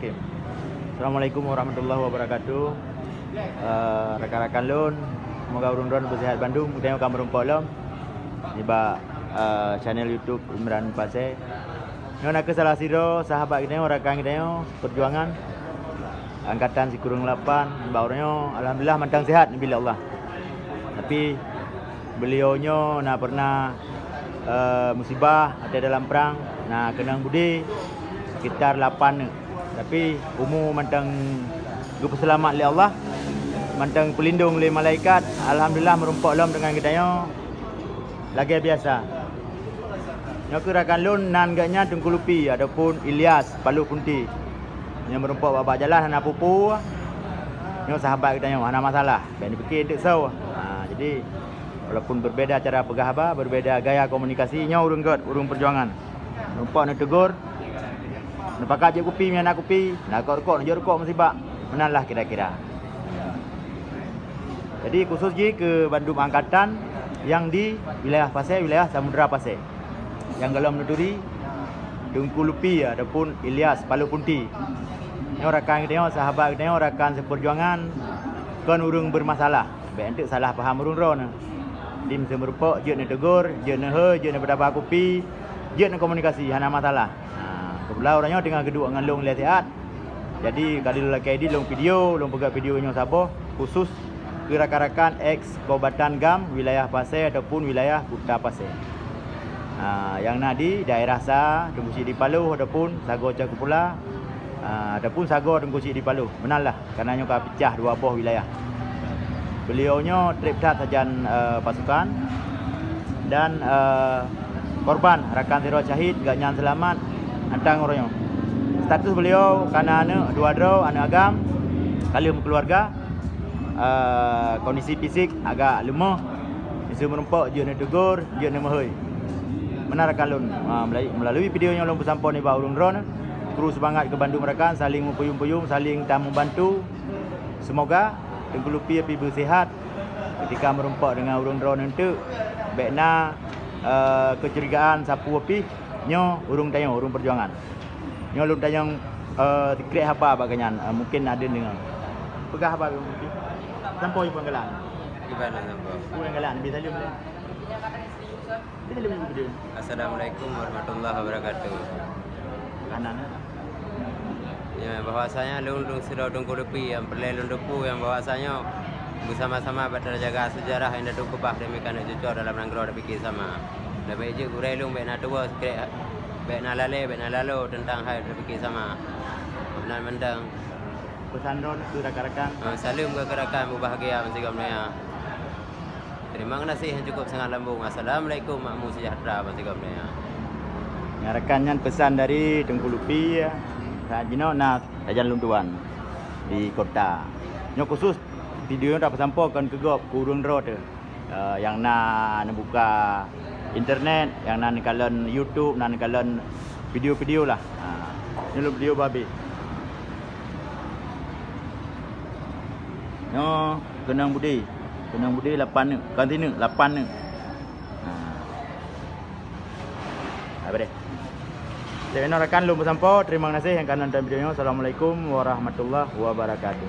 Okey. Assalamualaikum warahmatullahi wabarakatuh. Rakan-rakan lun, semoga urun-urun bersihat Bandung. Tengok kamu rumput lom. Tiba channel YouTube Imran Pasir. Nyo nak ke salah siro sahabat kita rakan kita perjuangan angkatan si kurung 8 barunya alhamdulillah mantang sihat bila Allah. Tapi beliaunya nak pernah musibah ada dalam perang, nak kena budi sekitar 8 tapi umur mantang gup selamat oleh Allah, mantang pelindung oleh malaikat. Alhamdulillah merumpok lom dengan kita lagi biasa. Nyo rakan lun nan gaknya Tengku Lupi ataupun Ilyas Palu Punti. Yang merumpok babak jalan anak pupu. Nyo sahabat kita ada masalah. Ben fikir dak sau. Jadi walaupun berbeza cara pegahaba, berbeza gaya komunikasi, nyo urung perjuangan. Merumpok nak tegur. Nak pakai je kopi mi anak kopi, nak rokok nak rokok musibah. Menalah kira-kira. Jadi khusus ke Bandung Angkatan yang di wilayah Pasir, wilayah Samudra Pasir. Yang kalau menuturi Tengku Lupi ataupun Ilyas Palu Punti. Ini rakan kita, sahabat kita, rakan seperjuangan kan urung bermasalah. Baik untuk salah faham urung-urung. Dim semerupok, je nak tegur, je nak je nak berdapat kopi, je nak komunikasi, hana masalah. Kebelah orangnya tengah geduk dengan long lesiat. Jadi kali lu lagi edit long video, long pegang videonya sabo khusus ke rakan-rakan ex Kabupaten Gam, wilayah Pasir ataupun wilayah Kuta Pasir. Yang nadi daerah Sa, Tengku di Palu ataupun Sago Cak Pula, ataupun Sago Tengku di Palu. Benarlah kerana nyoka pecah dua buah wilayah. Beliaunya trip tat sajan pasukan dan korban rakan Siro Syahid gak nyan selamat antang orangnya. Status beliau karena anak dua draw anak agam kali keluarga, kondisi fisik agak lemah. Isu merumpok je nak tegur, je nak mahoi. Benar rakan lun, melalui videonya lun bersampau ni ba urung drone, terus semangat ke Bandung rakan, saling mempuyung-puyung, saling membantu. Semoga Tengku Lupi api bersihat ketika merumpok dengan urung drone itu. Baikna kecurigaan sapu api nyo urung tayang urung perjuangan. Nyo lun tayang secret apa baganyan, mungkin ada dengar. Pegah apa mungkin. Sampoi penggalan. Gimana sampoi? Penggalan bisa jom. Assalamualaikum warahmatullahi wabarakatuh. Kanan. Ya, bahwasanya lung sudah Tengku Lupi yang perlu depu yang bahwasanya bersama-sama berjaga sejarah yang dah kubah demikian cucur dalam nanggro fikir sama. Lebih je kurai lung baik nak tua sikit, baik nak lalu tentang hal fikir sama. Benar mendang. Pesan ron ke rakan-rakan. Salam ke rakan berbahagia masing ya. Terima kasih yang cukup sangat lambung. Assalamualaikum makmur sejahtera masing ya. Rakannya pesan dari Tengku Lupi ya. Sajino nak jalan luntuan di kota. Nyo khusus video dah pesampaikan ke gop kurung road yang nak buka internet, yang nak kalian YouTube, nak kalian video-video lah. Ni lu video babi. Nyo kenang budi 8 ni, kontinu 8 ni. Apa deh? Jadi rakan lu bersampau, terima kasih yang kanan dalam videonya. Assalamualaikum warahmatullahi wabarakatuh.